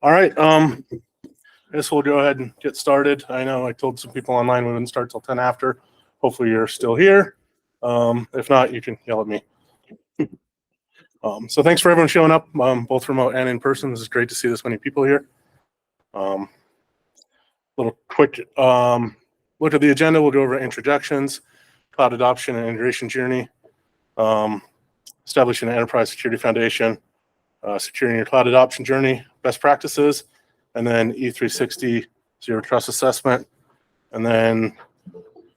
All right. I guess we'll go ahead and get started. I know I told some people online we wouldn't start till 10 after. Hopefully you're still here. If not, you can yell at me. So thanks for everyone showing up, both remote and in person. This is great to see this many people here. Little quick look at the agenda. We'll go over introductions, cloud adoption and integration journey, establishing an enterprise security foundation, securing your cloud adoption journey, best practices, and then E360 zero trust assessment. And then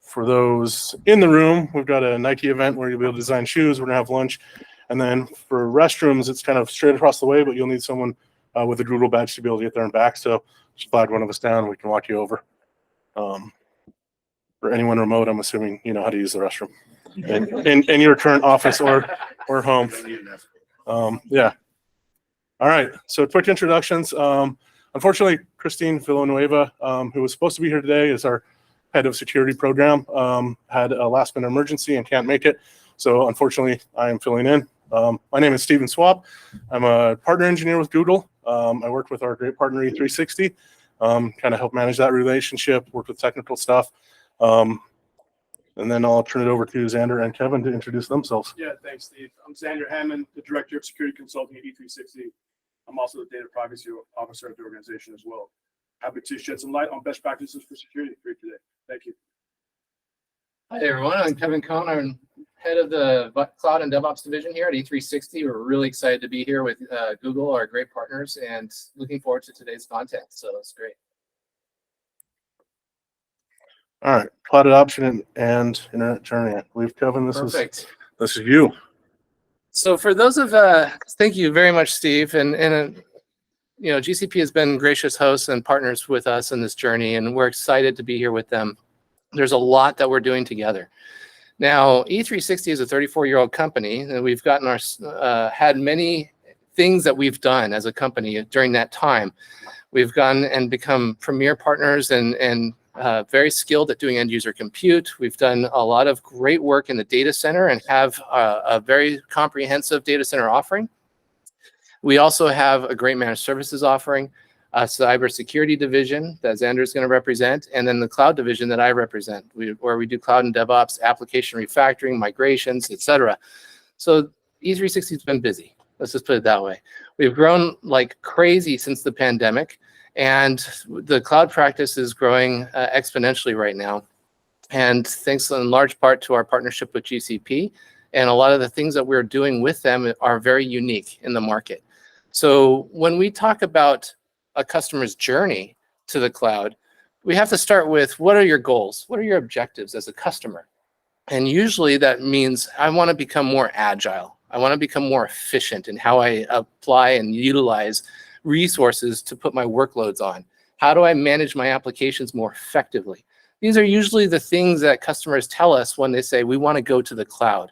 for those in the room, we've got a Nike event where you'll be able to design shoes. We're gonna have lunch. And then for restrooms, it's kind of straight across the way, but you'll need someone with a Google badge to be able to get there and back. So just flag one of us down, we can walk you over. For anyone remote, I'm assuming you know how to use the restroom in your current office or home. Yeah. All right, so quick introductions. Unfortunately, Christine Villanueva, who was supposed to be here today, is our head of security program, had a last minute emergency and can't make it. So unfortunately, I am filling in. My name is Steven Swapp. I'm a partner engineer with Google. I work with our great partner e360, kind of help manage that relationship, work with technical stuff. And then I'll turn it over to Xander and Kevin to introduce themselves. Yeah, thanks, Steve. I'm Xander Hamman, the Director of Security Consulting at e360. I'm also the Data Privacy Officer at the organization as well. Happy to shed some light on best practices for security for you today. Thank you. Hi, everyone. I'm Kevin Kohn. I'm head of the Cloud and DevOps division here at e360. We're really excited to be here with Google, our great partners, and looking forward to today's content. So it's great. All right, cloud adoption and internet journey. I believe, Kevin, this is you. So for those of, thank you very much, Steve. And you know, GCP has been gracious hosts and partners with us in this journey, and we're excited to be here with them. There's a lot that we're doing together. Now, E360 is a 34-year-old company, and we've gotten our had many things that we've done as a company during that time. We've gone and become premier partners and very skilled at doing end user compute. We've done a lot of great work in the data center and have a very comprehensive data center offering. We also have a great managed services offering, a cybersecurity division that Xander is going to represent, and then the cloud division that I represent, where we do cloud and DevOps, application refactoring, migrations, etc. So E360 has been busy. Let's just put it that way. We've grown like crazy since the pandemic, and the cloud practice is growing exponentially right now. And thanks in large part to our partnership with GCP, and a lot of the things that we're doing with them are very unique in the market. So when we talk about a customer's journey to the cloud, we have to start with, what are your goals? What are your objectives as a customer? And usually that means I want to become more agile. I want to become more efficient in how I apply and utilize resources to put my workloads on. How do I manage my applications more effectively? These are usually the things that customers tell us when they say, we want to go to the cloud.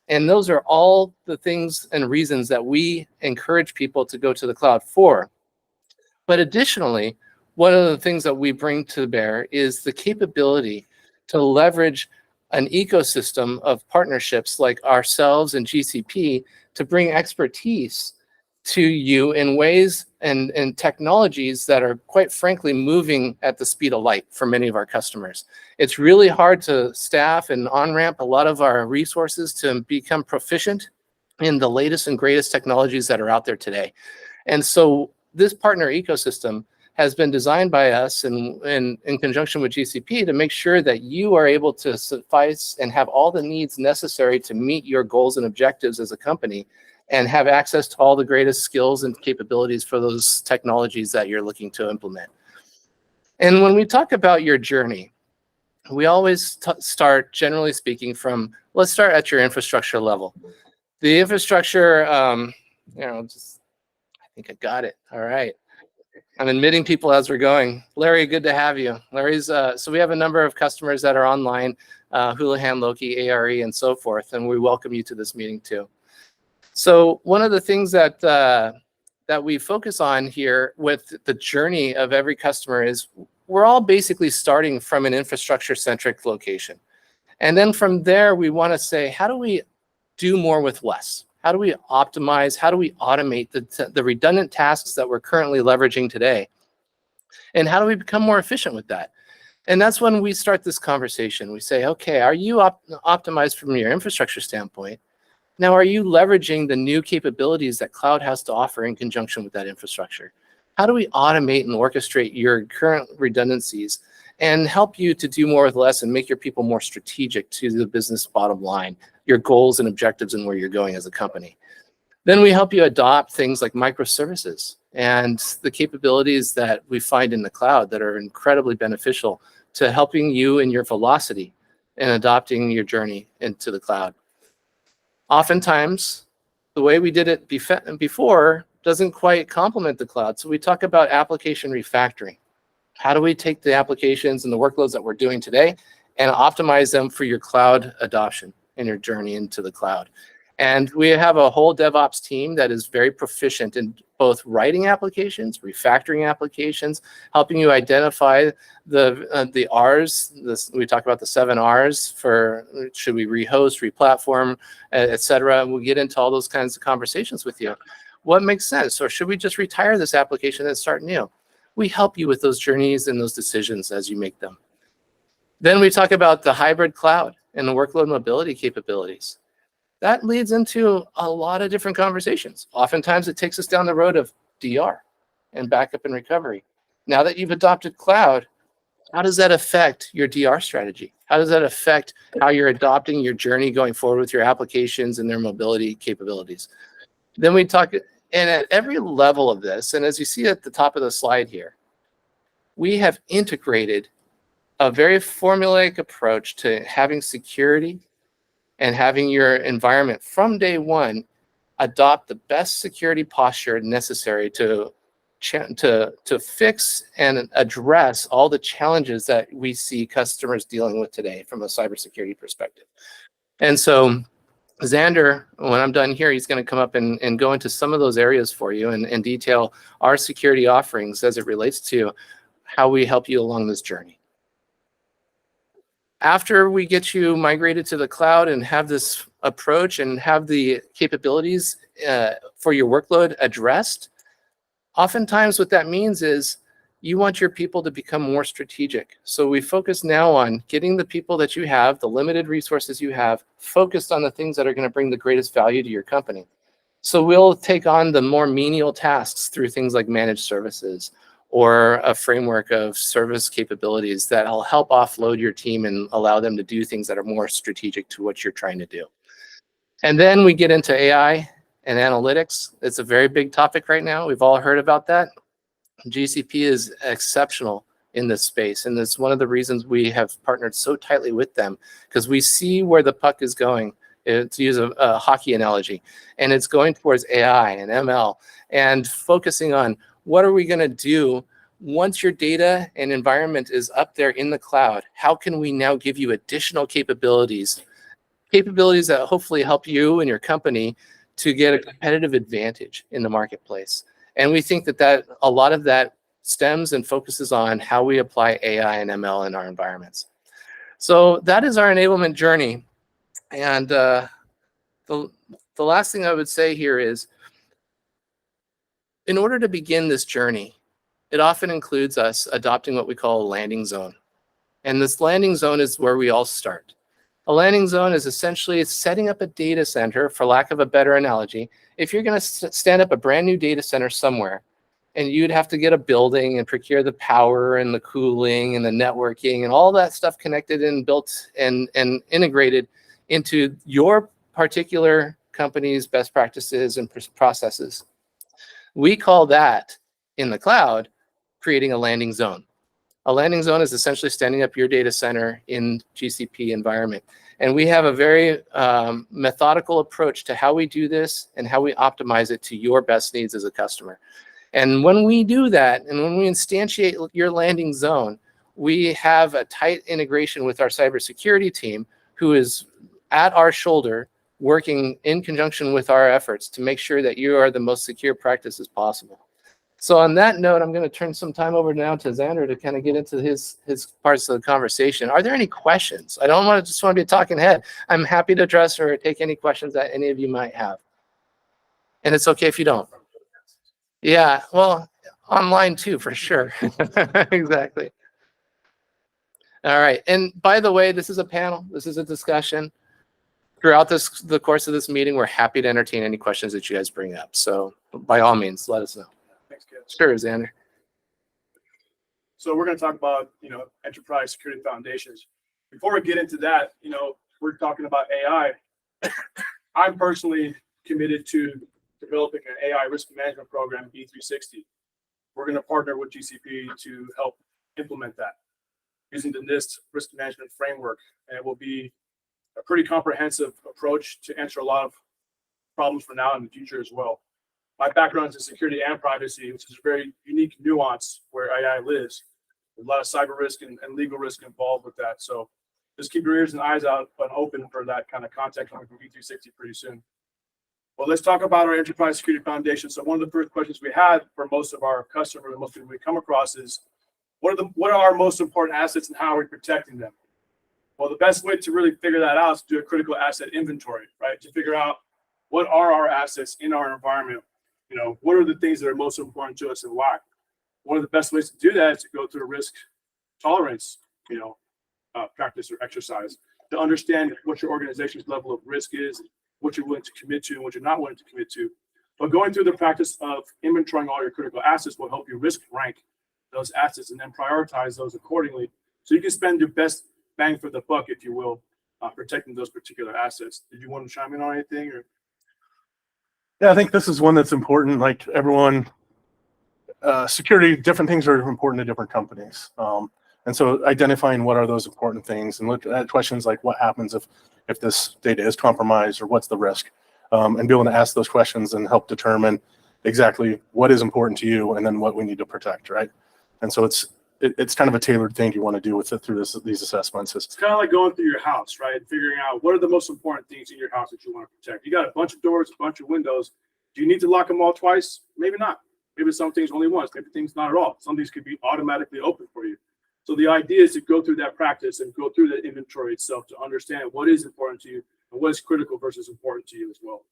And those are all the things and reasons that we encourage people to go to the cloud for. But additionally, one of the things that we bring to bear is the capability to leverage an ecosystem of partnerships like ourselves and GCP to bring expertise to you in ways and technologies that are, quite frankly, moving at the speed of light for many of our customers. It's really hard to staff and on-ramp a lot of our resources to become proficient in the latest and greatest technologies that are out there today. And so this partner ecosystem has been designed by us in conjunction with GCP to make sure that you are able to suffice and have all the needs necessary to meet your goals and objectives as a company, and have access to all the greatest skills and capabilities for those technologies that you're looking to implement. And when we talk about your journey, we always start, generally speaking, from, let's start at your infrastructure level. The infrastructure, you know, I think I got it. All right. I'm admitting people as we're going. Larry, good to have you. Larry's, so we have a number of customers that are online, Houlihan, Loki, ARE, and so forth, and we welcome you to this meeting too. So one of the things that that we focus on here with the journey of every customer is we're all basically starting from an infrastructure-centric location. And then from there, we want to say, how do we do more with less? How do we optimize? How do we automate the redundant tasks that we're currently leveraging today? And how do we become more efficient with that? And that's when we start this conversation. We say, okay, are you optimized from your infrastructure standpoint? Now, are you leveraging the new capabilities that cloud has to offer in conjunction with that infrastructure? How do we automate and orchestrate your current redundancies and help you to do more with less and make your people more strategic to the business bottom line, your goals and objectives and where you're going as a company? Then we help you adopt things like microservices and the capabilities that we find in the cloud that are incredibly beneficial to helping you in your velocity and adopting your journey into the cloud. Oftentimes, the way we did it before doesn't quite complement the cloud. So we talk about application refactoring. How do we take the applications and the workloads that we're doing today and optimize them for your cloud adoption and your journey into the cloud? And we have a whole DevOps team that is very proficient in both writing applications, refactoring applications, helping you identify the R's. We talk about the 7 R's for should we rehost, replatform, et cetera. And we'll get into all those kinds of conversations with you. What makes sense? Or should we just retire this application and start new? We help you with those journeys and those decisions as you make them. Then we talk about the hybrid cloud and the workload mobility capabilities. That leads into a lot of different conversations. Oftentimes it takes us down the road of DR and backup and recovery. Now that you've adopted cloud, how does that affect your DR strategy? How does that affect how you're adopting your journey going forward with your applications and their mobility capabilities? Then we talk, and at every level of this, and as you see at the top of the slide here, we have integrated a very formulaic approach to having security and having your environment from day one adopt the best security posture necessary to fix and address all the challenges that we see customers dealing with today from a cybersecurity perspective. And so Xander, when I'm done here, he's going to come up and go into some of those areas for you and detail our security offerings as it relates to how we help you along this journey. After we get you migrated to the cloud and have this approach and have the capabilities for your workload addressed, oftentimes what that means is you want your people to become more strategic. So we focus now on getting the people that you have, the limited resources you have, focused on the things that are going to bring the greatest value to your company. So we'll take on the more menial tasks through things like managed services or a framework of service capabilities that'll help offload your team and allow them to do things that are more strategic to what you're trying to do. And then we get into AI and analytics. It's a very big topic right now. We've all heard about that. GCP is exceptional in this space, and it's one of the reasons we have partnered so tightly with them, because we see where the puck is going, to use a hockey analogy, and it's going towards AI and ML and focusing on what are we going to do once your data and environment is up there in the cloud. How can we now give you additional capabilities that hopefully help you and your company to get a competitive advantage in the marketplace? And we think that a lot of that stems and focuses on how we apply AI and ML in our environments. So that is our enablement journey. And the last thing I would say here is, in order to begin this journey, it often includes us adopting what we call a landing zone. And this landing zone is where we all start. A landing zone is essentially setting up a data center, for lack of a better analogy. If you're going to stand up a brand new data center somewhere, and you'd have to get a building and procure the power and the cooling and the networking and all that stuff connected and built and integrated into your particular company's best practices and processes. We call that, in the cloud, creating a landing zone. A landing zone is essentially standing up your data center in GCP environment. And we have a very methodical approach to how we do this and how we optimize it to your best needs as a customer. And when we do that, and when we instantiate your landing zone, we have a tight integration with our cybersecurity team, who is at our shoulder, working in conjunction with our efforts to make sure that you are the most secure practices possible. So on that note, I'm going to turn some time over now to Xander to kind of get into his parts of the conversation. Are there any questions? I don't want to just want to be a talking head. I'm happy to address or take any questions that any of you might have. And it's okay if you don't. Yeah, well, online too, for sure. Exactly. All right. And by the way, this is a panel. This is a discussion. Throughout the course of this meeting, we're happy to entertain any questions that you guys bring up. So by all means, let us know. Thanks, Ken. Sure, Xander. So we're going to talk about, enterprise security foundations. Before we get into that, we're talking about AI. I'm personally committed to developing an AI risk management program, E360. We're going to partner with GCP to help implement that using the NIST risk management framework. And it will be a pretty comprehensive approach to answer a lot of problems for now and the future as well. My background is in security and privacy, which is a very unique nuance where AI lives. There's a lot of cyber risk and legal risk involved with that. So just keep your ears and eyes out and open for that kind of content coming from E360 pretty soon. Well, let's talk about our enterprise security foundation. So one of the first questions we had for most of our customers, most people we come across is, what are our most important assets and how are we protecting them? Well, the best way to really figure that out is to do a critical asset inventory, right? To figure out what are our assets in our environment. What are the things that are most important to us and why? One of the best ways to do that is to go through a risk tolerance, practice or exercise to understand what your organization's level of risk is, what you're willing to commit to and what you're not willing to commit to. But going through the practice of inventorying all your critical assets will help you risk rank those assets and then prioritize those accordingly. So you can spend your best bang for the buck, if you will, protecting those particular assets. Did you want to chime in on anything? Or? Yeah, I think this is one that's important. Like everyone, security, different things are important to different companies. And so identifying what are those important things and look at questions like what happens if this data is compromised or what's the risk, and be able to ask those questions and help determine exactly what is important to you and then what we need to protect, right? And so it's kind of a tailored thing you want to do with it through these assessments. It's kind of like going through your house, right? Figuring out what are the most important things in your house that you want to protect. You got a bunch of doors, a bunch of windows. Do you need to lock them all twice? Maybe not. Maybe some things only once. Maybe things not at all. Some things could be automatically open for you. So the idea is to go through that practice and go through that inventory itself to understand what is important to you and what is critical versus important to you as well.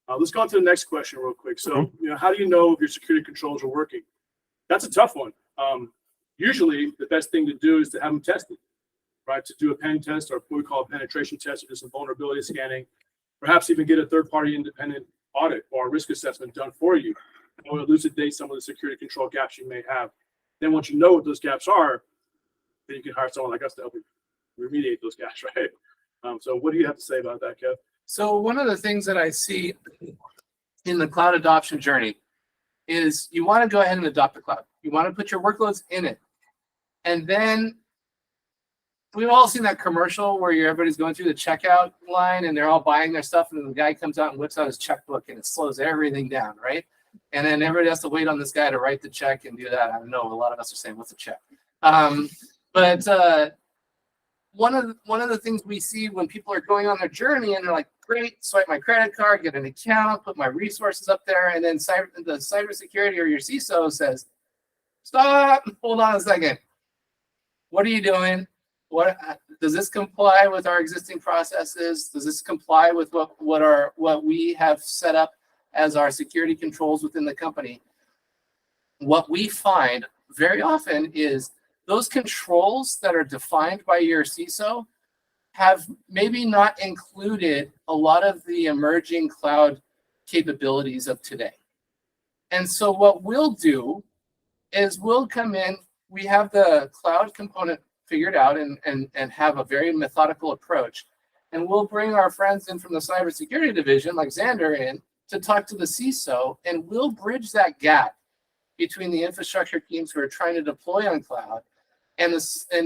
Let's go on to the next question real quick. So, how do you know if your security controls are working? That's a tough one. Usually, the best thing to do is to have them tested, right? To do a pen test or what we call a penetration test or just some vulnerability scanning, perhaps even get a third-party independent audit or a risk assessment done for you, or elucidate some of the security control gaps you may have. Then once you know what those gaps are, then you can hire someone like us to help you remediate those gaps, right? So what do you have to say about that, Kev? So one of the things that I see in the cloud adoption journey is you want to go ahead and adopt the cloud. You want to put your workloads in it. And then we've all seen that commercial where everybody's going through the checkout line and they're all buying their stuff, and then the guy comes out and whips out his checkbook and it slows everything down, right? And then everybody has to wait on this guy to write the check and do that. I don't know. A lot of us are saying, "What's a check?" But one of the things we see when people are going on their journey and they're like, "Great, swipe my credit card, get an account, put my resources up there," and then the cybersecurity or your CISO says, "Stop! Hold on a second. What are you doing? What does this comply with our existing processes? Does this comply with what we have set up as our security controls within the company?" What we find very often is those controls that are defined by your CISO have maybe not included a lot of the emerging cloud capabilities of today. And so what we'll do is we'll come in, we have the cloud component figured out and have a very methodical approach. And we'll bring our friends in from the cybersecurity division, like Xander, in to talk to the CISO, and we'll bridge that gap between the infrastructure teams who are trying to deploy on cloud and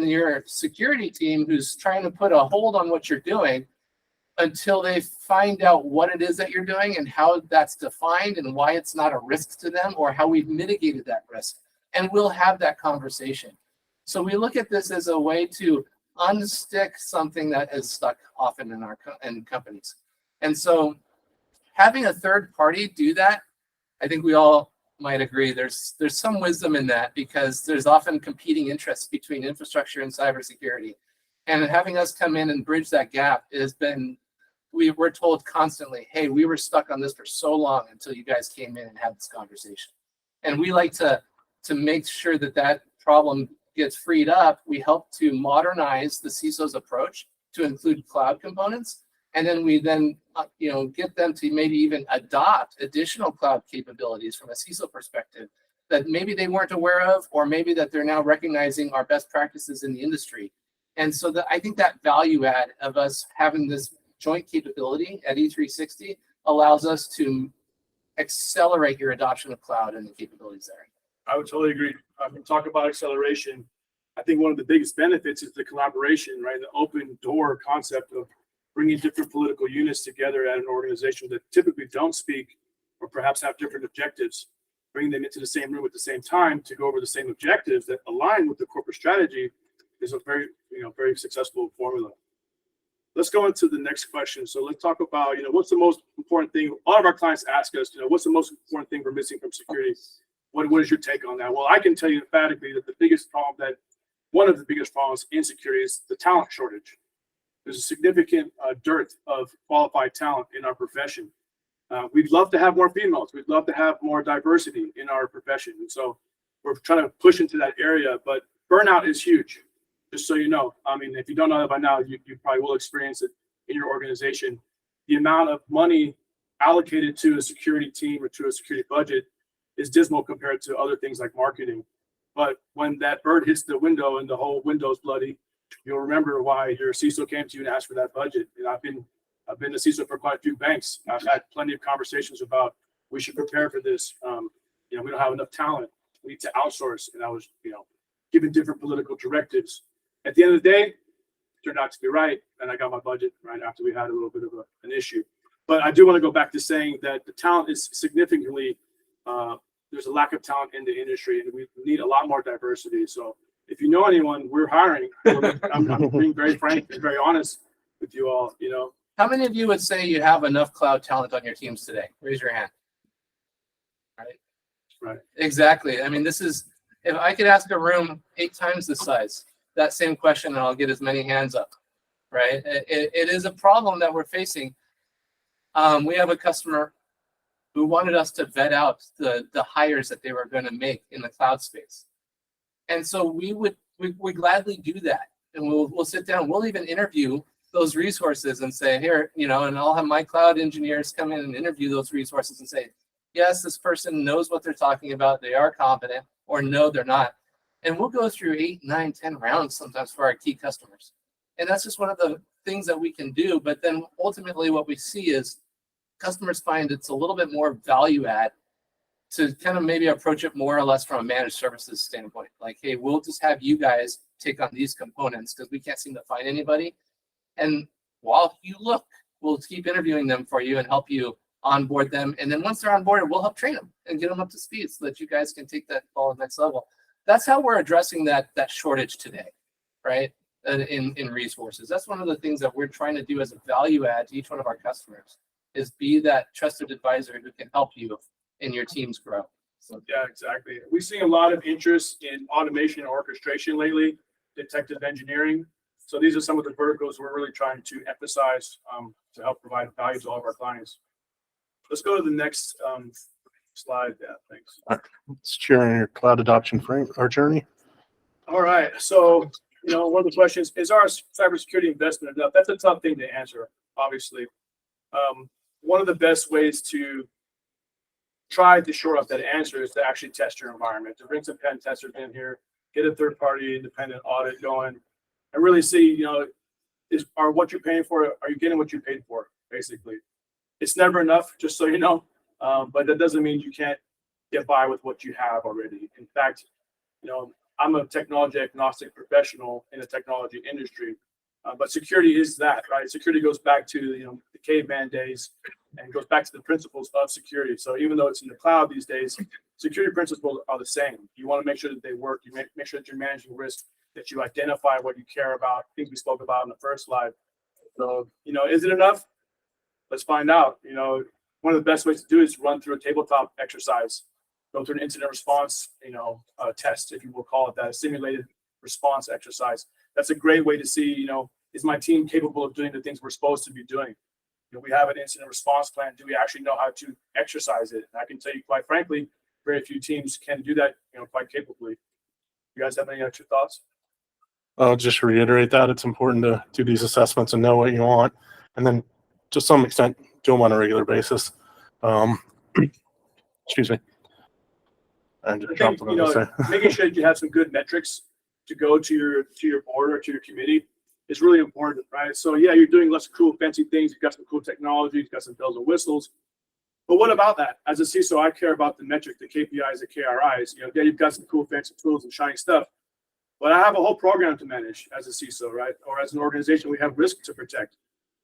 your security team who's trying to put a hold on what you're doing until they find out what it is that you're doing and how that's defined and why it's not a risk to them or how we've mitigated that risk. And we'll have that conversation. So we look at this as a way to unstick something that is stuck often in companies. And so having a third party do that, I think we all might agree there's some wisdom in that, because there's often competing interests between infrastructure and cybersecurity. And having us come in and bridge that gap has been we're told constantly, hey, we were stuck on this for so long until you guys came in and had this conversation. And we like to make sure that that problem gets freed up. We help to modernize the CISO's approach to include cloud components. And then we get them to maybe even adopt additional cloud capabilities from a CISO perspective that maybe they weren't aware of, or maybe that they're now recognizing our best practices in the industry. And so I think that value add of us having this joint capability at E360 allows us to accelerate your adoption of cloud and the capabilities there. I would totally agree. Talk about acceleration. I think one of the biggest benefits is the collaboration, right? The open door concept of bringing different political units together at an organization that typically don't speak or perhaps have different objectives, bringing them into the same room at the same time to go over the same objectives that align with the corporate strategy is a very, very successful formula. Let's go into the next question. So let's talk about, what's the most important thing? A lot of our clients ask us, what's the most important thing we're missing from security? What is your take on that? Well, I can tell you emphatically that one of the biggest problems in security is the talent shortage. There's a significant dearth of qualified talent in our profession. We'd love to have more females. We'd love to have more diversity in our profession. And so we're trying to push into that area, but burnout is huge. Just so you know, if you don't know that by now, you probably will experience it in your organization. The amount of money allocated to a security team or to a security budget is dismal compared to other things like marketing. But when that bird hits the window and the whole window's bloody, you'll remember why your CISO came to you and asked for that budget. And I've been a CISO for quite a few banks. I've had plenty of conversations about we should prepare for this. We don't have enough talent. We need to outsource. And I was, given different political directives. At the end of the day, it turned out to be right, and I got my budget right after we had a little bit of an issue. But I do want to go back to saying that the talent is significantly, there's a lack of talent in the industry, and we need a lot more diversity. So if you know anyone, we're hiring. I'm being very frank and very honest with you all, How many of you would say you have enough cloud talent on your teams today? Raise your hand. Right. Exactly. This is, if I could ask a room 8 times the size, that same question, and I'll get as many hands up, right? It is a problem that we're facing. We have a customer who wanted us to vet out the hires that they were going to make in the cloud space. And so we gladly do that. And we'll sit down, we'll even interview those resources and say, here, and I'll have my cloud engineers come in and interview those resources and say, yes, this person knows what they're talking about, they are competent, or no, they're not. And we'll go through 8, 9, 10 rounds sometimes for our key customers. And that's just one of the things that we can do. But then ultimately what we see is customers find it's a little bit more value add to kind of maybe approach it more or less from a managed services standpoint. Like, hey, we'll just have you guys take on these components because we can't seem to find anybody. And while you look, we'll keep interviewing them for you and help you onboard them. And then once they're on board, we'll help train them and get them up to speed so that you guys can take that ball to the next level. That's how we're addressing that shortage today, right? In resources. That's one of the things that we're trying to do as a value add to each one of our customers is be that trusted advisor who can help you and your teams grow. So yeah, exactly. We've seen a lot of interest in automation and orchestration lately, detective engineering. So these are some of the verticals we're really trying to emphasize to help provide value to all of our clients. Let's go to the next slide. Yeah, thanks. Let's share your cloud adoption frame, our journey. All right. So, one of the questions is our cybersecurity investment enough? That's a tough thing to answer, obviously. One of the best ways to try to shore up that answer is to actually test your environment, to bring some pen testers in here, get a third-party independent audit going, and really see, are what you're paying for, are you getting what you paid for, basically. It's never enough, just so you know, but that doesn't mean you can't get by with what you have already. In fact, I'm a technology agnostic professional in the technology industry, but security is that, right? Security goes back to the caveman days and goes back to the principles of security. So even though it's in the cloud these days, security principles are the same. You want to make sure that they work. You make sure that you're managing risk, that you identify what you care about, things we spoke about in the first slide. So, is it enough? Let's find out. One of the best ways to do it is run through a tabletop exercise, go through an incident response, test, if you will call it that, a simulated response exercise. That's a great way to see, is my team capable of doing the things we're supposed to be doing? Do we have an incident response plan? Do we actually know how to exercise it? And I can tell you, quite frankly, very few teams can do that, quite capably. You guys have any extra thoughts? I'll just reiterate that it's important to do these assessments and know what you want, and then to some extent do them on a regular basis. Excuse me. And I just think, dropped what I was gonna say. making sure that you have some good metrics to go to your board or to your committee is really important, right? So yeah, you're doing lots of cool, fancy things. You've got some cool technology. You've got some bells and whistles. But what about that? As a CISO, I care about the metric, the KPIs, the KRIs. Yeah, you've got some cool, fancy tools and shiny stuff. But I have a whole program to manage as a CISO, right? Or as an organization, we have risk to protect.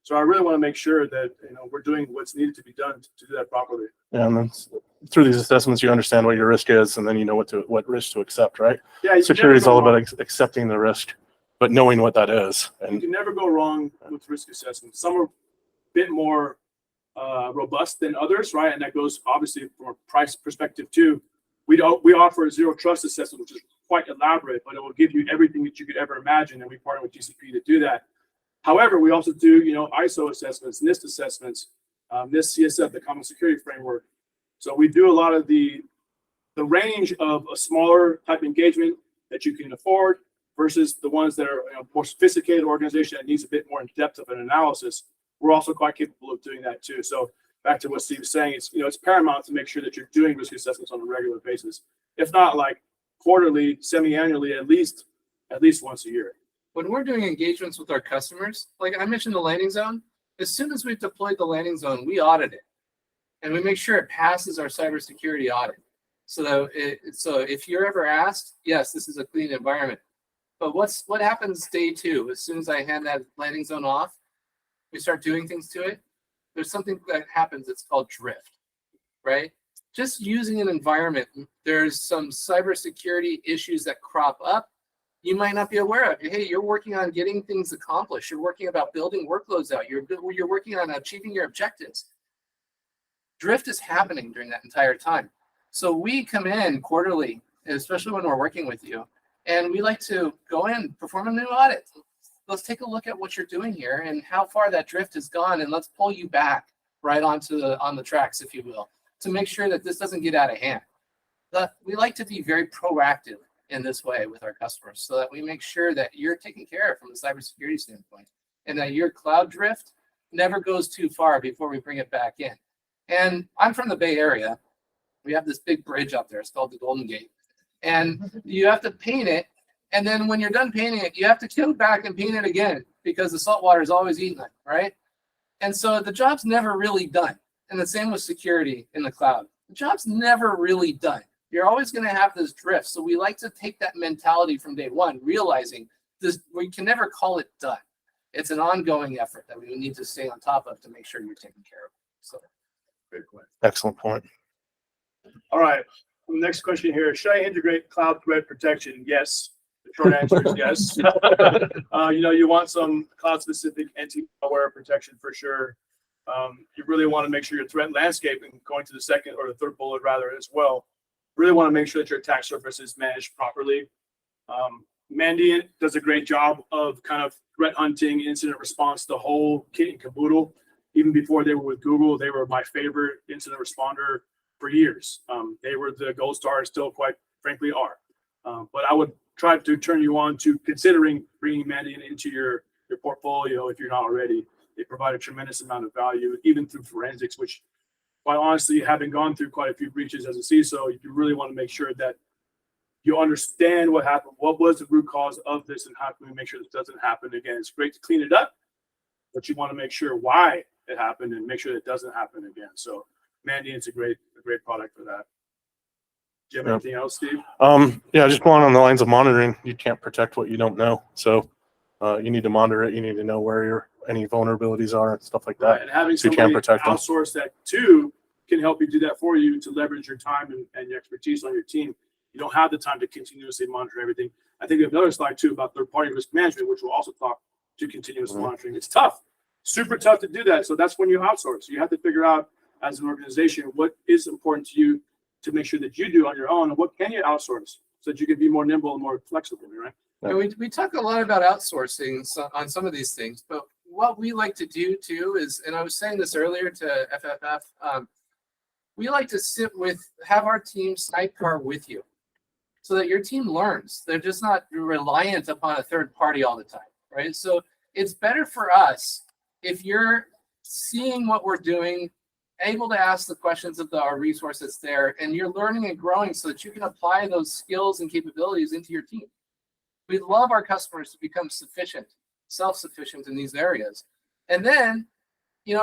So I really want to make sure that we're doing what's needed to be done to do that properly. Yeah, and then through these assessments, you understand what your risk is, and then you know what risk to accept, right? Yeah, you can Security is never all go about accepting the risk, but knowing what that is. You And can never go wrong with risk assessments. Some are a bit more robust than others, right? And that goes obviously from a price perspective too. We offer a zero trust assessment, which is quite elaborate, but it will give you everything that you could ever imagine, and we partner with GCP to do that. However, we also do, ISO assessments, NIST assessments, NIST CSF, the Common Security Framework. So we do a lot of the range of a smaller type engagement that you can afford versus the ones that are more sophisticated organization that needs a bit more in depth of an analysis. We're also quite capable of doing that too. So back to what Steve was saying, it's paramount to make sure that you're doing risk assessments on a regular basis, if not like quarterly, semi-annually, at least once a year. When we're doing engagements with our customers, like I mentioned the landing zone, as soon as we've deployed the landing zone, we audit it. And we make sure it passes our cybersecurity audit. So if you're ever asked, yes, this is a clean environment. But what happens day two? As soon as I hand that landing zone off, we start doing things to it. There's something that happens, it's called drift, right? Just using an environment, there's some cybersecurity issues that crop up you might not be aware of. Hey, you're working on getting things accomplished. You're working about building workloads out. You're working on achieving your objectives. Drift is happening during that entire time. So we come in quarterly, especially when we're working with you, and we like to go in, perform a new audit. Let's take a look at what you're doing here and how far that drift has gone, and let's pull you back right on the tracks, if you will, to make sure that this doesn't get out of hand. But we like to be very proactive in this way with our customers so that we make sure that you're taken care of from a cybersecurity standpoint and that your cloud drift never goes too far before we bring it back in. And I'm from the Bay Area. We have this big bridge up there. It's called the Golden Gate. And you have to paint it. And then when you're done painting it, you have to go back and paint it again because the salt water is always eating it, right? And so the job's never really done. And the same with security in the cloud. The job's never really done. You're always going to have this drift. So we like to take that mentality from day one, realizing this, we can never call it done. It's an ongoing effort that we need to stay on top of to make sure you're taken care of. So, Great point. excellent point. All right. The next question here: should I integrate cloud threat protection? Yes. The short answer is yes. You want some cloud-specific anti-malware protection for sure. You really want to make sure your threat landscape, and going to the second or the third bullet rather as well, really want to make sure that your attack surface is managed properly. Mandiant does a great job of kind of threat hunting, incident response, the whole kit and caboodle. Even before they were with Google, they were my favorite incident responder for years. They were the gold star, still quite frankly are. But I would try to turn you on to considering bringing Mandiant into your portfolio if you're not already. They provide a tremendous amount of value, even through forensics, which, quite honestly, having gone through quite a few breaches as a CISO, you really want to make sure that you understand what happened, what was the root cause of this, and how can we make sure this doesn't happen again. It's great to clean it up, but you want to make sure why it happened and make sure it doesn't happen again. So Mandiant's a great product for that. Do you have anything else, Steve? Yeah, just going on the lines of monitoring, you can't protect what you don't know. So you need to monitor it. You need to know where any vulnerabilities are and stuff like that. Right. And having So you can't somebody protect them. outsource that too can help you do that for you to leverage your time and your expertise on your team. You don't have the time to continuously monitor everything. I think we have another slide too about third-party risk management, which we'll also talk to continuous monitoring. It's tough, super tough to do that. So that's when you outsource. You have to figure out as an organization what is important to you to make sure that you do on your own, and what can you outsource so that you can be more nimble and more flexible, right? and we talk a lot about outsourcing on some of these things, but what we like to do too is, and I was saying this earlier to FFF, we like to have our team sidecar with you so that your team learns. They're just not reliant upon a third party all the time, right? So it's better for us if you're seeing what we're doing, able to ask the questions of our resources there, and you're learning and growing so that you can apply those skills and capabilities into your team. We love our customers to become self-sufficient in these areas. And then,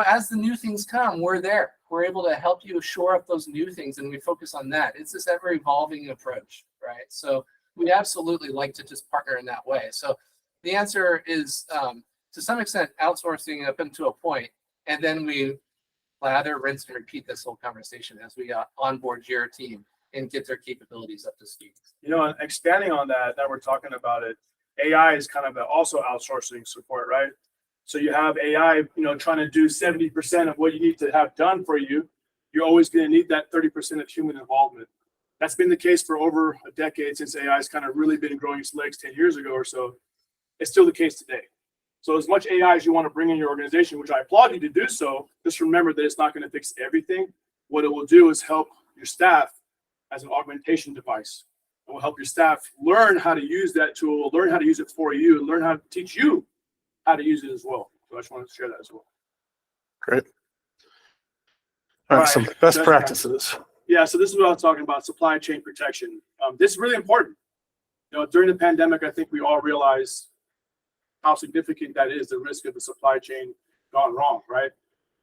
as the new things come, we're there. We're able to help you shore up those new things, and we focus on that. It's this ever-evolving approach, right? So we absolutely like to just partner in that way. So the answer is, to some extent, outsourcing up into a point, and then we lather, rinse, and repeat this whole conversation as we onboard your team and get their capabilities up to speed. Expanding on that we're talking about it, AI is kind of also outsourcing support, right? So you have AI, trying to do 70% of what you need to have done for you. You're always going to need that 30% of human involvement. That's been the case for over a decade since AI has kind of really been growing its legs 10 years ago or so. It's still the case today. So as much AI as you want to bring in your organization, which I applaud you to do so, just remember that it's not going to fix everything. What it will do is help your staff as an augmentation device. It will help your staff learn how to use that tool, learn how to use it for you, and learn how to teach you how to use it as well. So I just wanted to share that as well. Great. All right, some best practices. Yeah, so this is what I was talking about, supply chain protection. This is really important. During the pandemic, I think we all realized how significant that is, the risk of the supply chain gone wrong, right?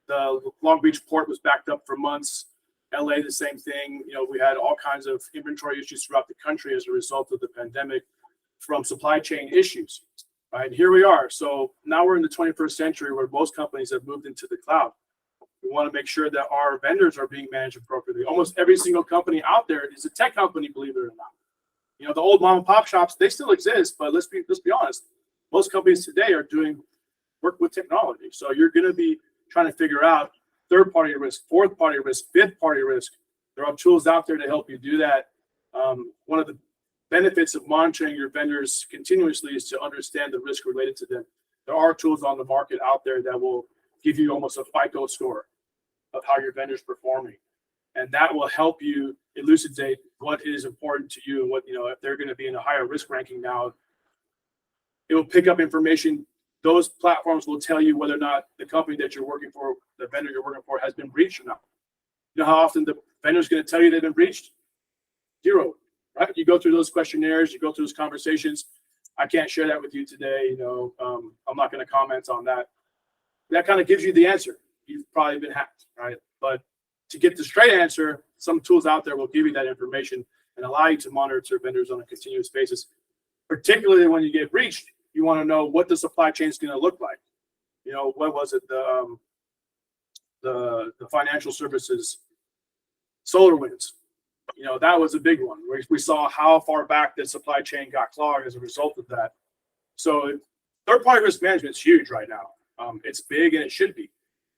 The Long Beach port was backed up for months. LA, the same thing. We had all kinds of inventory issues throughout the country as a result of the pandemic from supply chain issues, right? Here we are. So now we're in the 21st century where most companies have moved into the cloud. We want to make sure that our vendors are being managed appropriately. Almost every single company out there is a tech company, believe it or not. The old mom and pop shops, they still exist, but let's be honest. Most companies today are doing work with technology. So you're going to be trying to figure out third-party risk, fourth-party risk, fifth-party risk. There are tools out there to help you do that. One of the benefits of monitoring your vendors continuously is to understand the risk related to them. There are tools on the market out there that will give you almost a FICO score of how your vendor's performing. And that will help you elucidate what is important to you and what, if they're going to be in a higher risk ranking now, it will pick up information. Those platforms will tell you whether or not the company that you're working for, the vendor you're working for, has been breached or not. You know how often the vendor's going to tell you they've been breached? 0, right? You go through those questionnaires, you go through those conversations. I can't share that with you today. I'm not going to comment on that. That kind of gives you the answer. You've probably been hacked, right? But to get the straight answer, some tools out there will give you that information and allow you to monitor vendors on a continuous basis. Particularly when you get breached, you want to know what the supply chain is going to look like. What was it? The financial services, SolarWinds. That was a big one. We saw how far back the supply chain got clogged as a result of that. So third-party risk management is huge right now. It's big and it should be.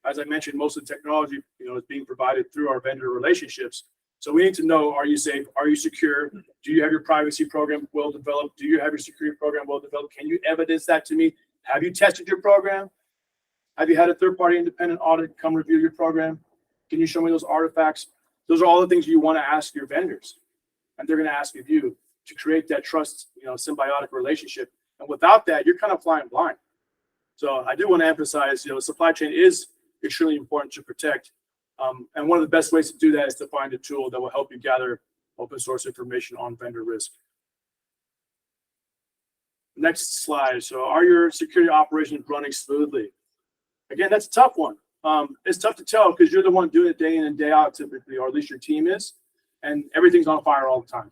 As I mentioned, most of the technology, is being provided through our vendor relationships. So we need to know, are you safe? Are you secure? Do you have your privacy program well developed? Do you have your security program well developed? Can you evidence that to me? Have you tested your program? Have you had a third-party independent audit come review your program? Can you show me those artifacts? Those are all the things you want to ask your vendors. And they're going to ask of you to create that trust, symbiotic relationship. And without that, you're kind of flying blind. So I do want to emphasize, supply chain is extremely important to protect. And one of the best ways to do that is to find a tool that will help you gather open source information on vendor risk. Next slide. So are your security operations running smoothly? Again, that's a tough one. It's tough to tell because you're the one doing it day in and day out typically, or at least your team is, and everything's on fire all the time,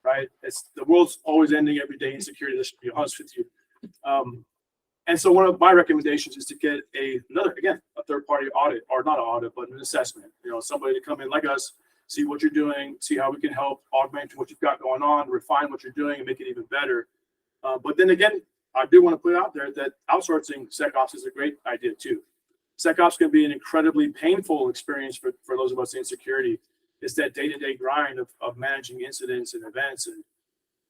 right? The world's always ending every day in security, let's be honest with you. And so one of my recommendations is to get a third-party audit, or not an audit, but an assessment. Somebody to come in like us, see what you're doing, see how we can help augment what you've got going on, refine what you're doing, and make it even better. But then again, I do want to put out there that outsourcing SecOps is a great idea too. SecOps can be an incredibly painful experience for those of us in security. It's that day-to-day grind of managing incidents and events and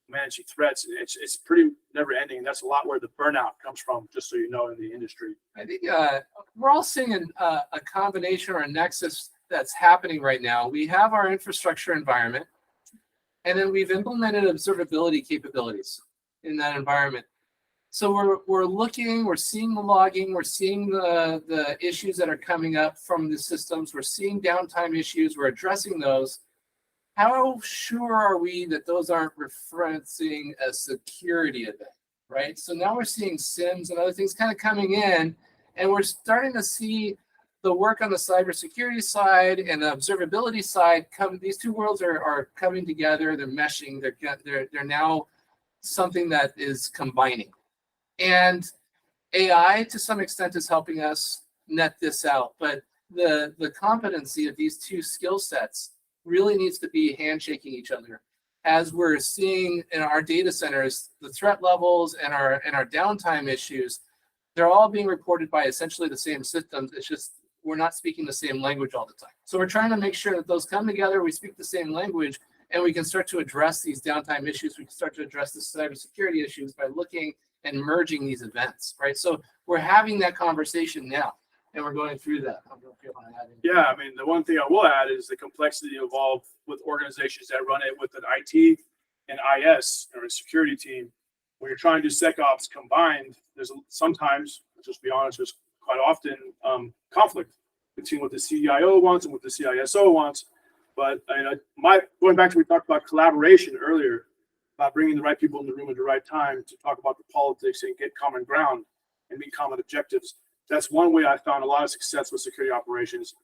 managing threats. And it's pretty never ending. And that's a lot where the burnout comes from, just so you know, in the industry. I think we're all seeing a combination or a nexus that's happening right now. We have our infrastructure environment, and then we've implemented observability capabilities in that environment. So we're seeing the logging, we're seeing the issues that are coming up from the systems, we're seeing downtime issues, we're addressing those. How sure are we that those aren't referencing a security event, right? So now we're seeing SIMs and other things kind of coming in, and we're starting to see the work on the cybersecurity side and the observability side come. These two worlds are coming together. They're meshing. They're now something that is combining. And AI, to some extent, is helping us net this out. But the competency of these two skill sets really needs to be handshaking each other. As we're seeing in our data centers, the threat levels and our downtime issues, they're all being reported by essentially the same systems. It's just we're not speaking the same language all the time. So we're trying to make sure that those come together, we speak the same language, and we can start to address these downtime issues. We can start to address the cybersecurity issues by looking and merging these events, right? So we're having that conversation now, and we're going through that. I don't know if you want to add anything. Yeah, I mean, the one thing I will add is the complexity involved with organizations that run it with an IT and IS or a security team. When you're trying to do SecOps combined, there's sometimes, let's just be honest, there's quite often conflict between what the CIO wants and what the CISO wants. But going back to we talked about collaboration earlier, about bringing the right people in the room at the right time to talk about the politics and get common ground and meet common objectives. That's one way I found a lot of success with security operations.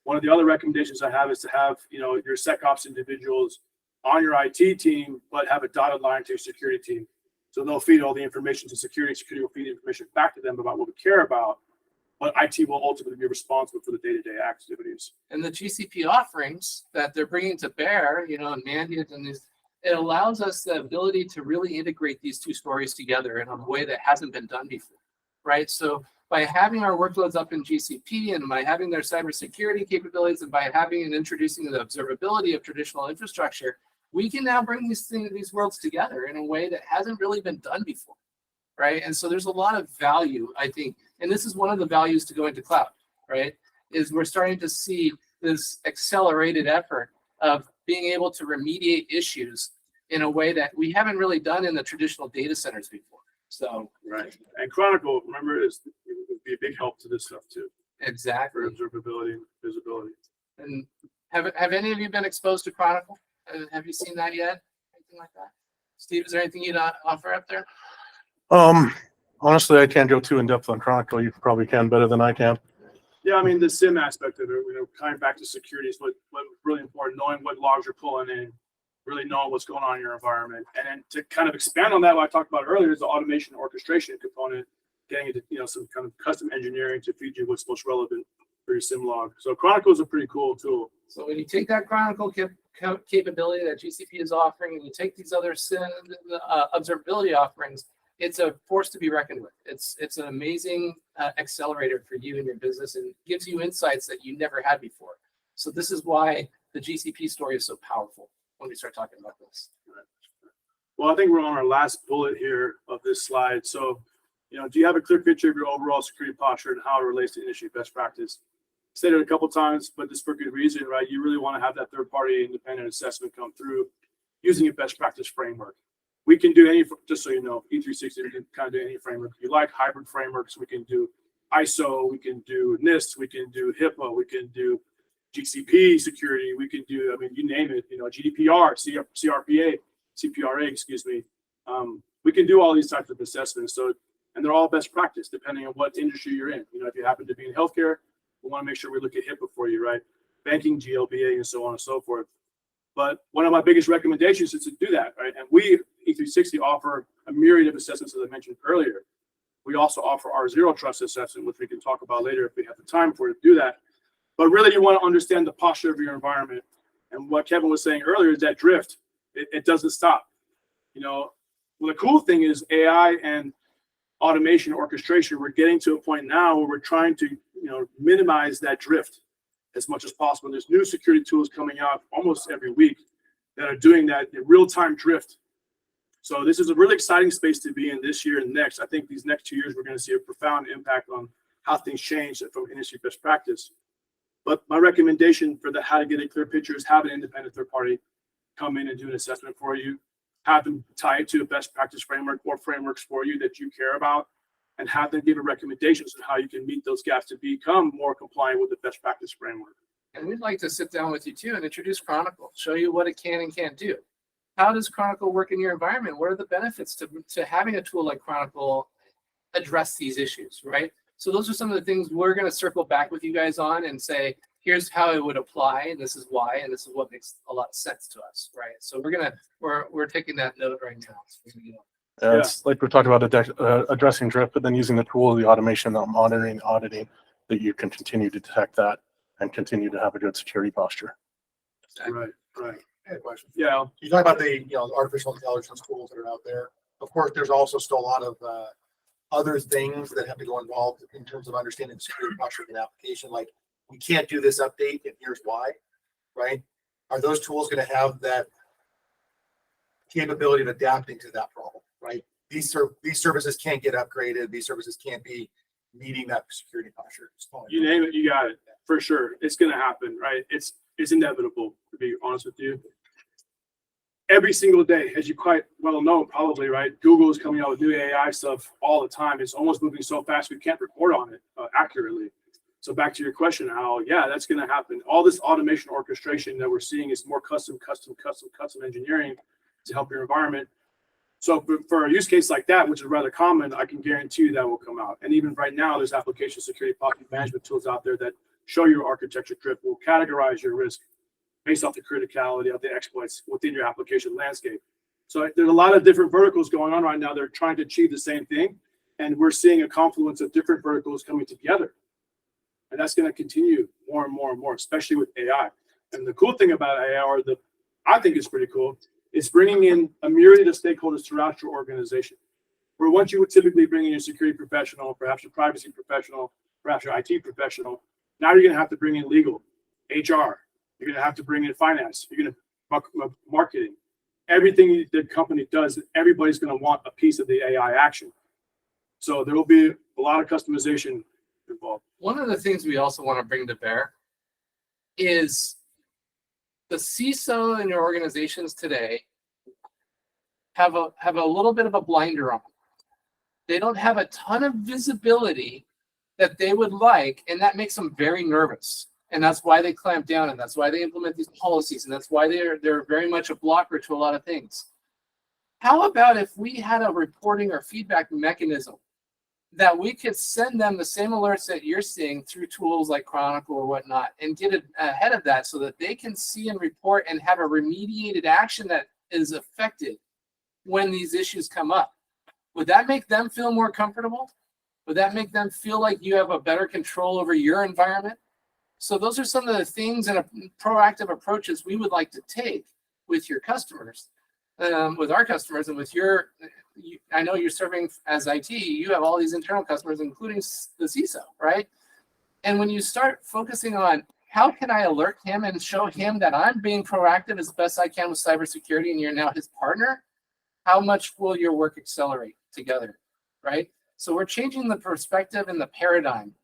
One of the other recommendations I have is to have your SecOps individuals on your IT team, but have a dotted line to your security team. So they'll feed all the information to security. Security will feed the information back to them about what we care about. But IT will ultimately be responsible for the day-to-day activities. And the GCP offerings that they're bringing to bear, and Mandiant and these, it allows us the ability to really integrate these two stories together in a way that hasn't been done before, right? So by having our workloads up in GCP and by having their cybersecurity capabilities and by having and introducing the observability of traditional infrastructure, we can now bring these worlds together in a way that hasn't really been done before, right? And so there's a lot of value, I think, and this is one of the values to go into cloud, right? Is we're starting to see this accelerated effort of being able to remediate issues in a way that we haven't really done in the traditional data centers before. So right, and Chronicle, remember, it would be a big help to this stuff too. Exactly. For observability and visibility. And have any of you been exposed to Chronicle? Have you seen that yet? Anything like that? Steve, is there anything you'd offer up there? Honestly, I can't go too in depth on Chronicle. You probably can better than I can. Yeah, I mean, the SIM aspect of it, coming back to security is what's really important, knowing what logs you're pulling in, really knowing what's going on in your environment. And then to kind of expand on that, what I talked about earlier is the automation orchestration component, getting into some kind of custom engineering to feed you what's most relevant for your SIM log. So Chronicle is a pretty cool tool. So when you take that Chronicle capability that GCP is offering, and you take these other observability offerings, it's a force to be reckoned with. It's an amazing accelerator for you and your business, and gives you insights that you never had before. So this is why the GCP story is so powerful when we start talking about this. Well, I think we're on our last bullet here of this slide. So, do you have a clear picture of your overall security posture and how it relates to industry best practice? Stated a couple times, but this for good reason, right? You really want to have that third-party independent assessment come through using a best practice framework. We can do any, just so you know, E360, we can kind of do any framework. If you like hybrid frameworks, we can do ISO, we can do NIST, we can do HIPAA, we can do GCP security, we can do, you name it, GDPR, CPRA, excuse me. We can do all these types of assessments. So, and they're all best practice depending on what industry you're in. If you happen to be in healthcare, we want to make sure we look at HIPAA for you, right? Banking, GLBA, and so on and so forth. But one of my biggest recommendations is to do that, right? And we, E360, offer a myriad of assessments, as I mentioned earlier. We also offer our zero trust assessment, which we can talk about later if we have the time for it to do that. But really, you want to understand the posture of your environment. And what Kevin was saying earlier is that drift. It doesn't stop. Well, the cool thing is AI and automation orchestration. We're getting to a point now where we're trying to, minimize that drift as much as possible. There's new security tools coming out almost every week that are doing that real-time drift. So this is a really exciting space to be in this year and next. I think these next 2 years, we're going to see a profound impact on how things change from industry best practice. But my recommendation for how to get a clear picture is have an independent third party come in and do an assessment for you, have them tie it to a best practice framework or frameworks for you that you care about, and have them give a recommendations on how you can meet those gaps to become more compliant with the best practice framework. And we'd like to sit down with you too and introduce Chronicle, show you what it can and can't do. How does Chronicle work in your environment? What are the benefits to having a tool like Chronicle address these issues, right? So those are some of the things we're going to circle back with you guys on and say, here's how it would apply, and this is why, and this is what makes a lot of sense to us, right? So we're taking that note right now. So It's like we talked about addressing drift, but then using the tool, the automation, the monitoring, auditing, that you can continue to detect that and continue to have a good security posture. Right. I had a question. Yeah. You talk about the artificial intelligence tools that are out there. Of course, there's also still a lot of other things that have to go involved in terms of understanding the security posture of an application. Like, we can't do this update, and here's why, right? Are those tools going to have that capability of adapting to that problem, right? These services can't get upgraded. These services can't be meeting that security posture. You name it, you got it. For sure. It's going to happen, right? It's inevitable, to be honest with you. Every single day, as you quite well know, probably, right? Google is coming out with new AI stuff all the time. It's almost moving so fast we can't report on it accurately. So back to your question, Al, yeah, that's going to happen. All this automation orchestration that we're seeing is more custom engineering to help your environment. So for a use case like that, which is rather common, I can guarantee you that will come out. And even right now, there's application security posture management tools out there that show your architecture drift, will categorize your risk based off the criticality of the exploits within your application landscape. So there's a lot of different verticals going on right now. They're trying to achieve the same thing. And we're seeing a confluence of different verticals coming together. And that's going to continue more and more and more, especially with AI. And the cool thing about AI, I think is pretty cool, is bringing in a myriad of stakeholders throughout your organization. Where once you would typically bring in your security professional, perhaps your privacy professional, perhaps your IT professional, now you're going to have to bring in legal, HR. You're going to have to bring in finance. You're going to marketing. Everything the company does, everybody's going to want a piece of the AI action. So there will be a lot of customization involved. one of the things we also want to bring to bear is the CISO in your organizations today have a little bit of a blinder on. They don't have a ton of visibility that they would like, and that makes them very nervous. And that's why they clamp down, and that's why they implement these policies, and that's why they're very much a blocker to a lot of things. How about if we had a reporting or feedback mechanism that we could send them the same alerts that you're seeing through tools like Chronicle or whatnot, and get it ahead of that so that they can see and report and have a remediated action that is effective when these issues come up? Would that make them feel more comfortable? Would that make them feel like you have a better control over your environment? So those are some of the things and proactive approaches we would like to take with your customers, with our customers, and with your, I know you're serving as IT, you have all these internal customers, including the CISO, right? And when you start focusing on how can I alert him and show him that I'm being proactive as best I can with cybersecurity, and you're now his partner, how much will your work accelerate together, right? So we're changing the perspective and the paradigm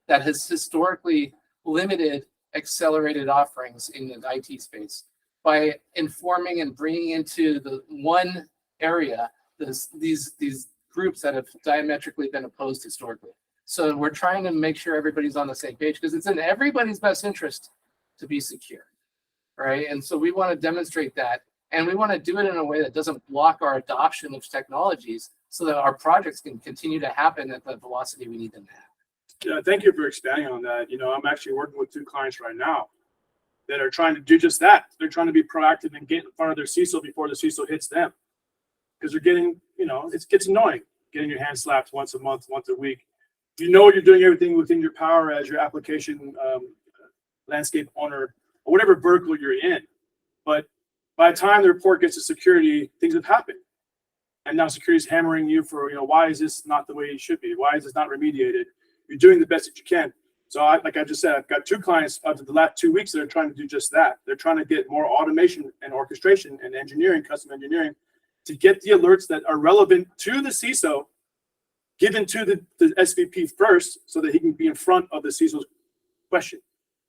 that has historically limited accelerated offerings in the IT space by informing and bringing into the one area these groups that have diametrically been opposed historically. So we're trying to make sure everybody's on the same page because it's in everybody's best interest to be secure, right? And so we want to demonstrate that, and we want to do it in a way that doesn't block our adoption of technologies so that our projects can continue to happen at the velocity we need them to have. Yeah, thank you for expanding on that. You know, I'm actually working with 2 clients right now that are trying to do just that. They're trying to be proactive and get in front of their CISO before the CISO hits them. Because they're getting, you know, it gets annoying getting your hand slapped once a month, once a week. You know you're doing everything within your power as your application landscape owner or whatever vertical you're in. But by the time the report gets to security, things have happened. And now security is hammering you for, you know, why is this not the way it should be? Why is this not remediated? You're doing the best that you can. So like I just said, I've got 2 clients up to the last 2 weeks that are trying to do just that. They're trying to get more automation and orchestration and engineering, custom engineering to get the alerts that are relevant to the CISO given to the SVP first so that he can be in front of the CISO's question.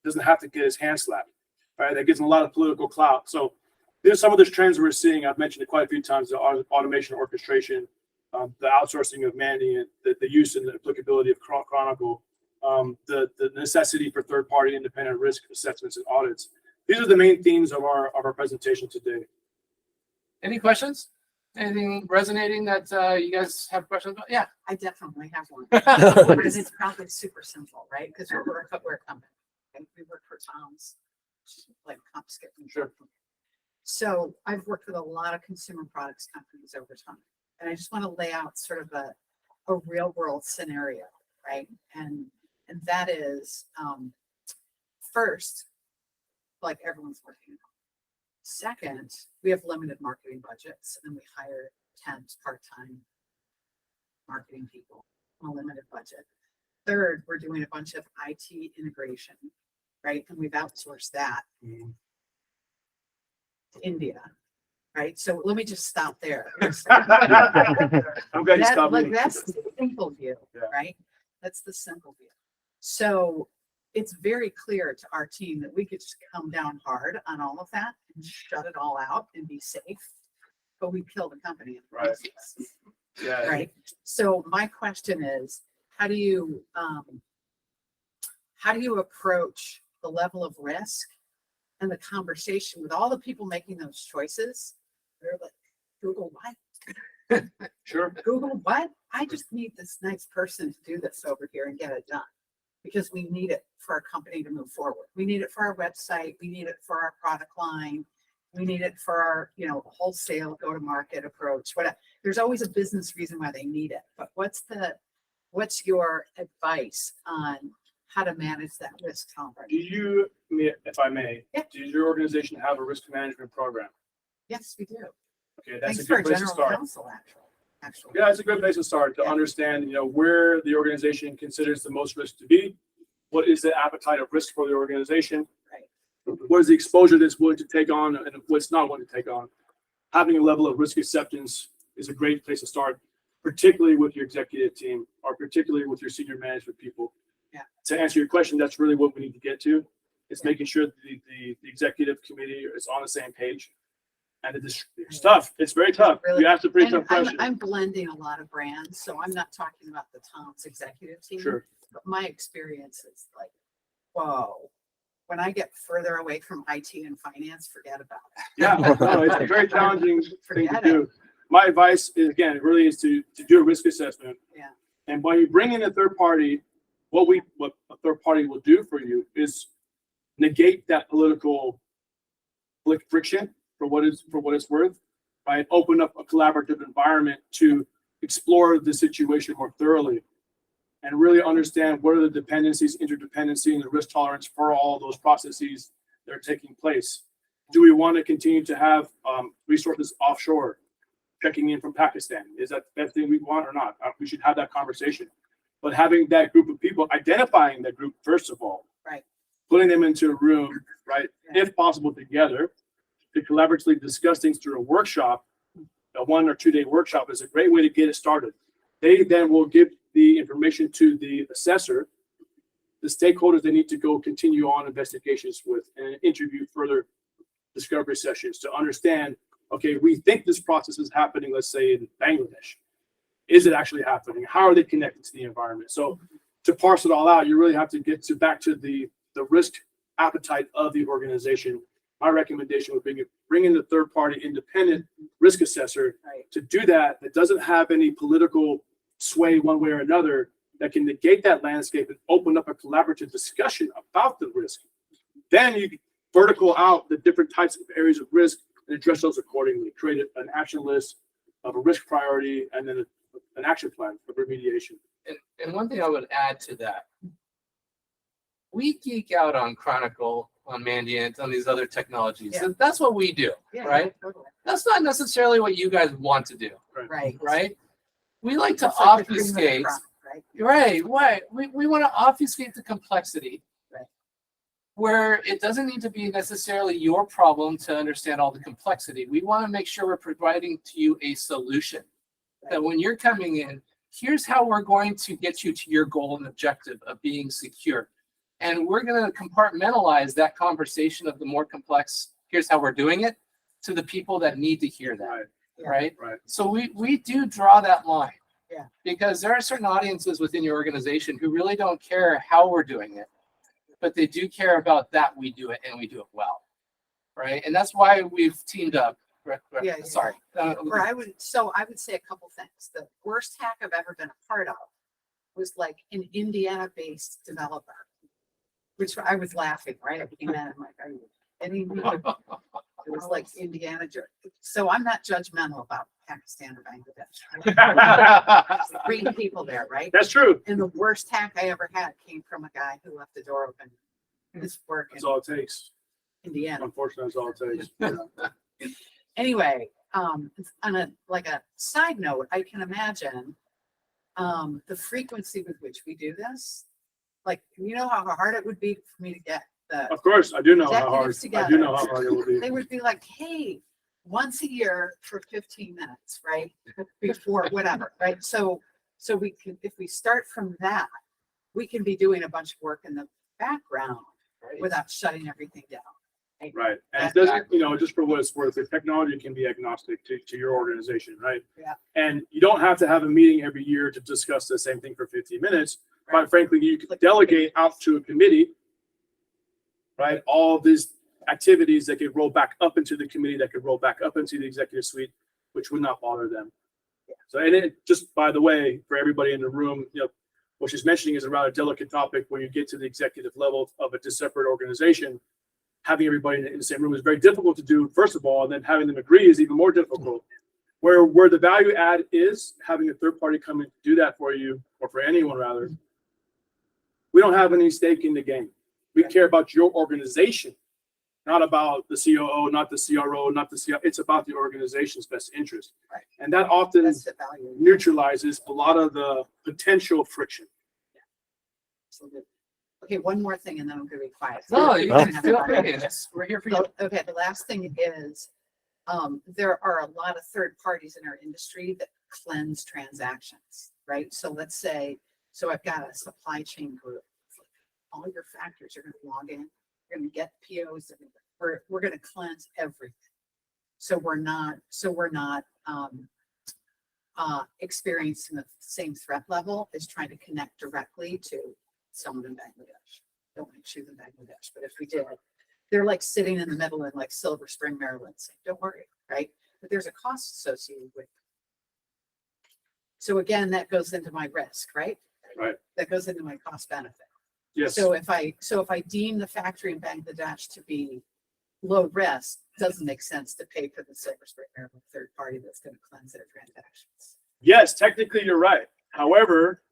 Doesn't have to get his hand slapped. Right? That gives him a lot of political clout. So there's some of those trends we're seeing. I've mentioned it quite a few times, the automation orchestration, the outsourcing of Mandiant, the use and the applicability of Chronicle, the necessity for third-party independent risk assessments and audits. These are the main themes of our presentation today. Any questions? Anything resonating that you guys have questions about? Yeah. I definitely have one. Because it's probably super simple, right? Because we're a footwear company. Okay? We work for Tom's, like Skip and Sure. So I've worked with a lot of consumer products companies over time. And I just want to lay out sort of a real world scenario, right? And that is first, like everyone's working. Second, we have limited marketing budgets and we hire 10 part-time marketing people on a limited budget. Third, we're doing a bunch of IT integration, right? And we've outsourced that to India, right? So let me just stop there. I'm glad you stopped me. That's the simple view, Yeah. right? That's the simple view. So it's very clear to our team that we could just come down hard on all of that and shut it all out and be safe, but we kill the company in the Right. process, Yeah. right? So my question is, how do you approach the level of risk and the conversation with all the people making those choices? They're like, Google what? Sure. Google what? I just need this nice person to do this over here and get it done because we need it for our company to move forward. We need it for our website. We need it for our product line. We need it for our, wholesale go-to-market approach. Whatever. There's always a business reason why they need it. But what's your advice on how to manage that risk tolerance? Do you, if I may, Yeah. does your organization have a risk management program? Yes, we do. Okay, that's Thanks a for good our place to general start. counsel, actually. Yeah, it's a good place to start to Yeah. understand, where the organization considers the most risk to be. What is the appetite of risk for the organization? Right. What is the exposure that's willing to take on and what's not willing to take on? Having a level of risk acceptance is a great place to start, particularly with your executive team or particularly with your senior management people. Yeah. To answer your question, that's really what we need to get to. It's making sure the executive committee is on the same page. And it's tough. It's very tough. Really- You asked a pretty And tough question. I'm blending a lot of brands, so I'm not talking about the Tom's executive team. Sure. But my experience is like, whoa, when I get further away from IT and finance, forget about it. Yeah, no, it's a very challenging thing to Forget do. My advice is, again, it really is to do a risk assessment. Yeah. And when you bring in a third party, what a third party will do for you is negate that political friction for what it's worth, right? Open up a collaborative environment to explore the situation more thoroughly and really understand what are the dependencies, interdependency, and the risk tolerance for all those processes that are taking place. Do we want to continue to have resources offshore checking in from Pakistan? Is that the best thing we want or not? We should have that conversation. But having that group of people, identifying that group first of all, Right. putting them into a room, right, Yeah. if possible together, to collaboratively discuss things through a workshop, a 1 or 2 day workshop is a great way to get it started. They then will give the information to the assessor, the stakeholders they need to go continue on investigations with and interview further discovery sessions to understand, okay, we think this process is happening, let's say in Bangladesh. Is it actually happening? How are they connected to the environment? So to parse it all out, you really have to get back to the risk appetite of the organization. My recommendation would be bring in the third-party independent risk assessor Right. to do that doesn't have any political sway one way or another, that can negate that landscape and open up a collaborative discussion about the risk. Then you vertical out the different types of areas of risk and address those accordingly. Create an action list of a risk priority and then an action plan for remediation. And one thing I would add to that, we geek out on Chronicle, on Mandiant, on these other technologies. Yeah. And that's what we do, Yeah, right? totally. That's not necessarily what you guys want to do, Right. right? We like to That's like the cream of the obfuscate, crop, right? right? We want to obfuscate the complexity. Right. where it doesn't need to be necessarily your problem to understand all the complexity. We want to make sure we're providing to you a solution. That when you're coming in, here's how we're going to get you to your goal and objective of being secure. And we're going to compartmentalize that conversation of the more complex, here's how we're doing it, to the people that need to hear that. Right? Right. So we do draw that line. Yeah. Because there are certain audiences within your organization who really don't care how we're doing it, but they do care about that we do it and we do it well. Right. And that's why we've teamed up. Yeah, Sorry. Or I would say a couple things. The worst hack I've ever been a part of was like an Indiana-based developer, which I was laughing, right? I came in, I'm like, are you kidding me? It was like Indiana. So I'm not judgmental about Pakistan or Bangladesh. Bring people there, right? That's true. And the worst hack I ever had came from a guy who left the door open. His work in That's all it takes. Indiana. Unfortunately, that's all it takes. Anyway, on a side note, I can imagine the frequency with which we do this. Like, you know how hard it would be for me to get the Of course, I do know how hard. executives I together. do know how hard it will be. They would be like, hey, once a year for 15 minutes, right? Before whatever, right? So we can, if we start from that, we can be doing a bunch of work in the background without shutting everything down. Right. And it doesn't, just for what it's worth, the technology can be agnostic to your organization, right? Yeah. And you don't have to have a meeting every year to discuss the same thing for 15 minutes. Quite frankly, you could delegate out to a committee, right? All of these activities that could roll back up into the committee, that could roll back up into the executive suite, which would not bother them. Yeah. So, and it just, by the way, for everybody in the room, what she's mentioning is a rather delicate topic when you get to the executive level of a separate organization. Having everybody in the same room is very difficult to do, first of all, and then having them agree is even more difficult. Where the value add is having a third party come in to do that for you, or for anyone rather. We don't have any stake in the game. We care about your organization, not about the COO, not the CRO, not the CIO. It's about the organization's best interest. Right. And that often That's the value. neutralizes a lot of the potential friction. Absolutely. Okay, one more thing and then I'm gonna be quiet. No, you We're can gonna feel have a- free. We're here for you. Okay, the last thing is, there are a lot of third parties in our industry that cleanse transactions, right? So let's say, I've got a supply chain group. All your factors are gonna log in, you're gonna get POs, we're gonna cleanse everything. So we're not experiencing the same threat level as trying to connect directly to someone in Bangladesh. Don't want to choose in Bangladesh, but if we did, they're like sitting in the middle in like Silver Spring, Maryland, saying, don't worry, right? But there's a cost associated with it. So again, that goes into my risk, right? Right. That goes into my cost benefit. Yes. So if I deem the factory in Bangladesh to be low risk, it doesn't make sense to pay for the Silver Spring, Maryland third party that's going to cleanse their transactions. Yes, technically you're right. However,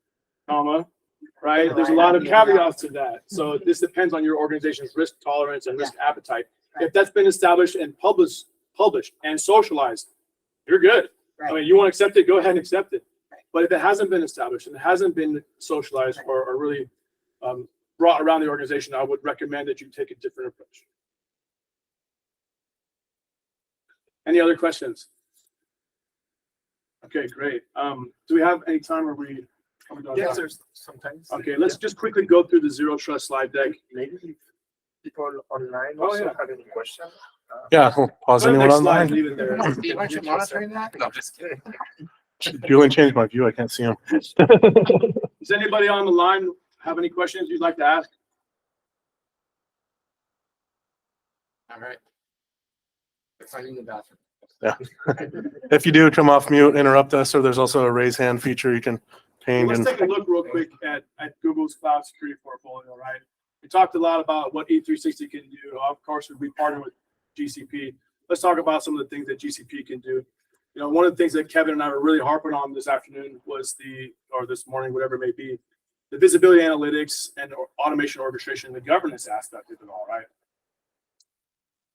right, there's a lot of caveats to that. So this depends on your organization's risk tolerance and risk appetite. Right. If that's been established and published and socialized, you're good. Right. I mean, you want to accept it, go ahead and accept it. Right. But if it hasn't been established and it hasn't been socialized Right. or really brought around the organization, I would recommend that you take a different approach. Any other questions? Okay, great. Do we have any time where we? Yes, there's sometimes. Okay, let's just quickly go through the zero trust slide deck. Maybe people online Oh, also yeah. have any question. Yeah, we'll pause Go to the anyone next slide, online. leave it there. Steve, aren't you monitoring that? No, just kidding. Julian changed my view. I can't see him. Does anybody on the line have any questions you'd like to ask? All right. Finding the bathroom. If you do come off mute, interrupt us, or there's also a raise hand feature you can ping. Let's And take a look real quick at Google's cloud security portfolio, right? We talked a lot about what e360 can do. Of course, we partner with GCP. Let's talk about some of the things that GCP can do. One of the things that Kevin and I were really harping on this afternoon was or this morning, whatever it may be, the visibility analytics and automation orchestration, the governance aspect of it all, right?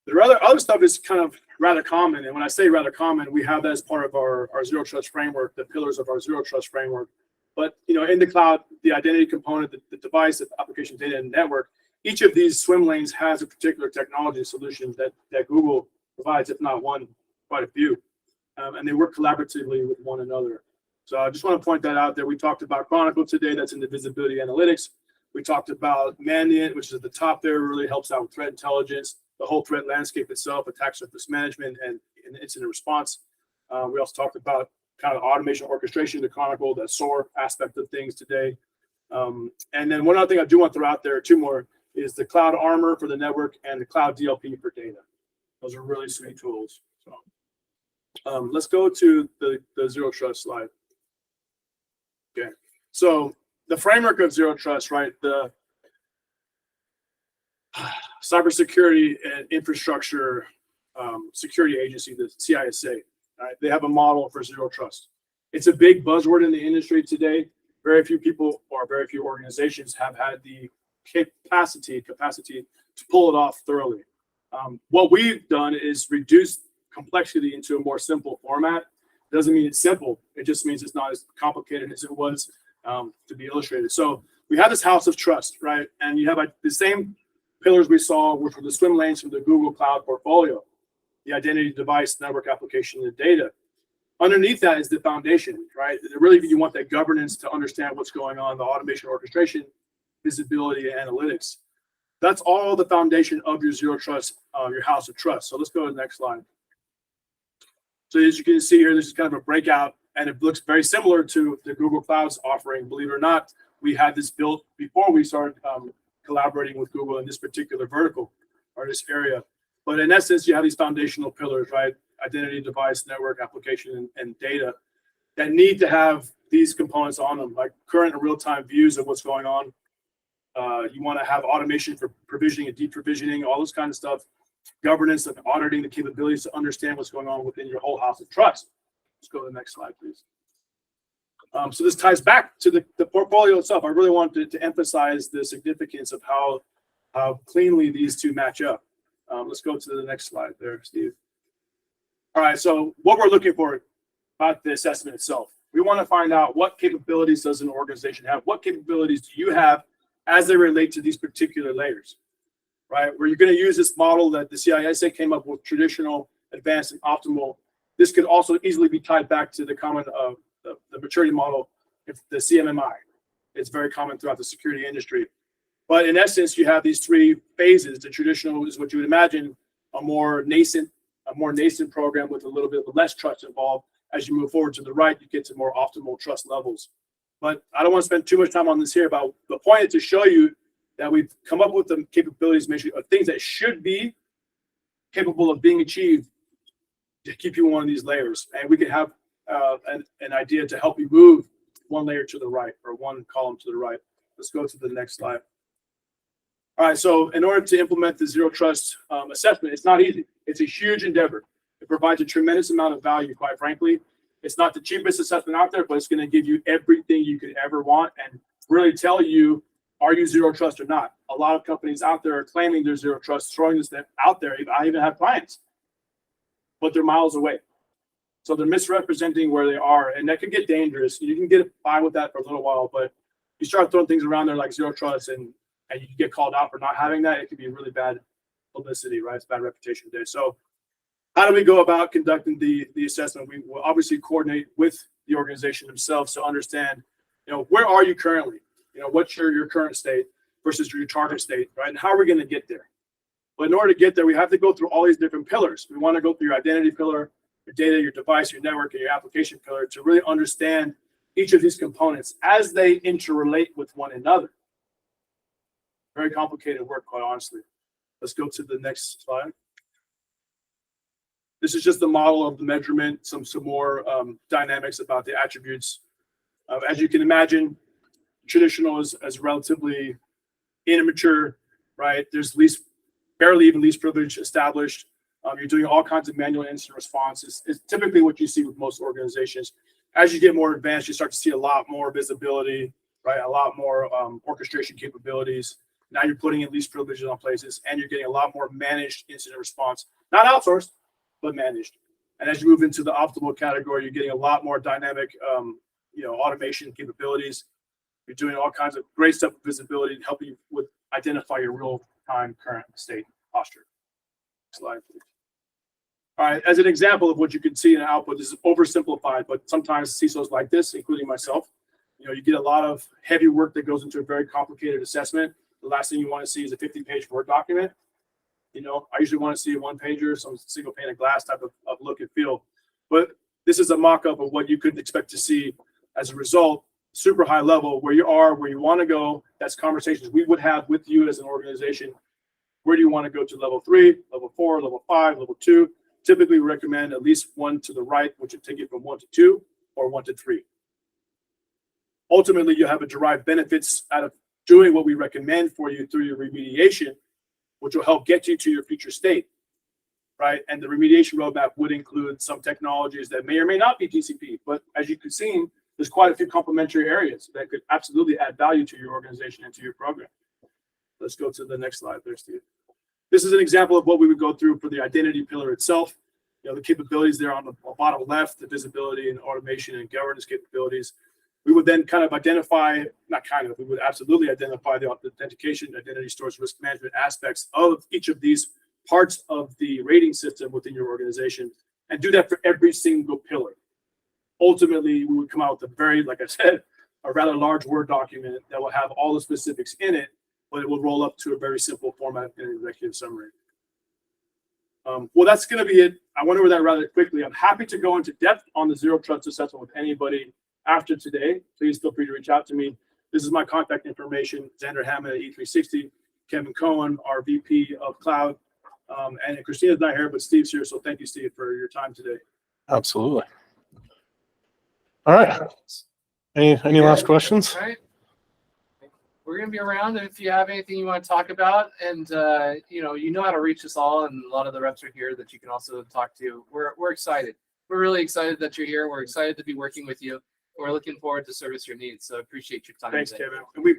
The other stuff is kind of rather common. And when I say rather common, we have that as part of our zero trust framework, the pillars of our zero trust framework. But, in the cloud, the identity component, the device, the application data and network each of these swim lanes has a particular technology solution that Google provides, if not one, quite a few. And they work collaboratively with one another. So I just want to point that out there. We talked about Chronicle today, that's in the visibility analytics. We talked about Mandiant, which is at the top there, really helps out with threat intelligence, the whole threat landscape itself, attack surface management, and incident response. We also talked about kind of automation orchestration, the Chronicle, the SOAR aspect of things today. And then one other thing I do want to throw out there, two more, is the Cloud Armor for the network and the Cloud DLP for data. Those are really sweet tools. So let's go to the Zero Trust slide. Okay, so the framework of Zero Trust, right? The cybersecurity and infrastructure security agency, the CISA, right? They have a model for Zero Trust. It's a big buzzword in the industry today. Very few people or very few organizations have had the capacity to pull it off thoroughly. What we've done is reduce complexity into a more simple format. Doesn't mean it's simple. It just means it's not as complicated as it was to be illustrated. So we have this house of trust, right? And you have the same pillars we saw, which were the swim lanes from the Google Cloud portfolio, the identity, device, network application, and data. Underneath that is the foundation, right? Really, you want that governance to understand what's going on, the automation, orchestration, visibility, and analytics. That's all the foundation of your Zero Trust, your house of trust. So let's go to the next slide. So as you can see here, this is kind of a breakout, and it looks very similar to the Google Cloud's offering. Believe it or not, we had this built before we started collaborating with Google in this particular vertical or this area. But in essence, you have these foundational pillars, right? Identity, device, network, application, and data that need to have these components on them, like current and real-time views of what's going on. You want to have automation for provisioning and deprovisioning, all this kind of stuff. Governance and auditing the capabilities to understand what's going on within your whole house of trust. Let's go to the next slide, please. So this ties back to the portfolio itself. I really wanted to emphasize the significance of how cleanly these two match up. Let's go to the next slide there, Steve. All right, so what we're looking for about the assessment itself, we want to find out what capabilities does an organization have? What capabilities do you have as they relate to these particular layers, right? Where you're going to use this model that the CISA came up with, traditional, advanced, and optimal. This could also easily be tied back to the common the maturity model, if the CMMI. It's very common throughout the security industry. But in essence, you have these three phases. The traditional is what you would imagine a more nascent program with a little bit of less trust involved. As you move forward to the right, you get to more optimal trust levels. But I don't want to spend too much time on this here. About the point is to show you that we've come up with the capabilities, of things that should be capable of being achieved to keep you in one of these layers. And we can have an idea to help you move one layer to the right or one column to the right. Let's go to the next slide. All right, so in order to implement the Zero Trust assessment, it's not easy. It's a huge endeavor. It provides a tremendous amount of value, quite frankly. It's not the cheapest assessment out there, but it's going to give you everything you could ever want and really tell you, are you Zero Trust or not? A lot of companies out there are claiming they're Zero Trust, throwing this out there. I even have clients, but they're miles away. So they're misrepresenting where they are, and that can get dangerous. You can get by with that for a little while, but you start throwing things around there like Zero Trust and you get called out for not having that, it could be really bad publicity, right? It's bad reputation day. So how do we go about conducting the assessment? We will obviously coordinate with the organization themselves to understand, where are you currently? What's your current state versus your target state, right? And how are we going to get there? But in order to get there, we have to go through all these different pillars. We want to go through your identity pillar, your data, your device, your network, and your application pillar to really understand each of these components as they interrelate with one another. Very complicated work, quite honestly. Let's go to the next slide. This is just the model of the measurement, some more dynamics about the attributes. As you can imagine, traditional is relatively immature, right? There's barely even least privilege established. You're doing all kinds of manual incident responses. It's typically what you see with most organizations. As you get more advanced, you start to see a lot more visibility, right? A lot more orchestration capabilities. Now you're putting in least privileges on places, and you're getting a lot more managed incident response, not outsourced, but managed. And as you move into the optimal category, you're getting a lot more dynamic, automation capabilities. You're doing all kinds of great stuff with visibility and helping you with identify your real-time current state posture. Slide, please. All right, as an example of what you can see in output, this is oversimplified, but sometimes CISOs like this, including myself, you get a lot of heavy work that goes into a very complicated assessment. The last thing you want to see is a 50-page Word document. I usually want to see a one-pager, some single pane of glass type of look and feel. But this is a mock-up of what you could expect to see as a result, super high level, where you are, where you want to go. That's conversations we would have with you as an organization. Where do you want to go to level 3, level 4, level 5, level 2? Typically, we recommend at least 1 to the right, which would take it from 1 to 2 or 1 to 3. Ultimately, you have a derived benefits out of doing what we recommend for you through your remediation, which will help get you to your future state, right? And the remediation roadmap would include some technologies that may or may not be TCP, but as you can see, there's quite a few complementary areas that could absolutely add value to your organization and to your program. Let's go to the next slide there, Steve. This is an example of what we would go through for the identity pillar itself. The capabilities there on the bottom left, the visibility and automation and governance capabilities. We would then kind of identify, we would absolutely identify the authentication, identity stores, risk management aspects of each of these parts of the rating system within your organization and do that for every single pillar. Ultimately, we would come out with like I said, a rather large Word document that will have all the specifics in it, but it will roll up to a very simple format in an executive summary. Well, that's going to be it. I went over that rather quickly. I'm happy to go into depth on the Zero Trust assessment with anybody after today. Please feel free to reach out to me. This is my contact information, Xander Hamman at E360, Kevin Kohn, our VP of Cloud, and Christina's not here, but Steve's here. So thank you, Steve, for your time today. Absolutely. All right. Any last questions? All right. We're going to be around if you have anything you want to talk about, and you know how to reach us all, and a lot of the reps are here that you can also talk to. We're excited. We're really excited that you're here. We're excited to be working with you. We're looking forward to service your needs. So appreciate your time. Thanks, today. Kevin. And we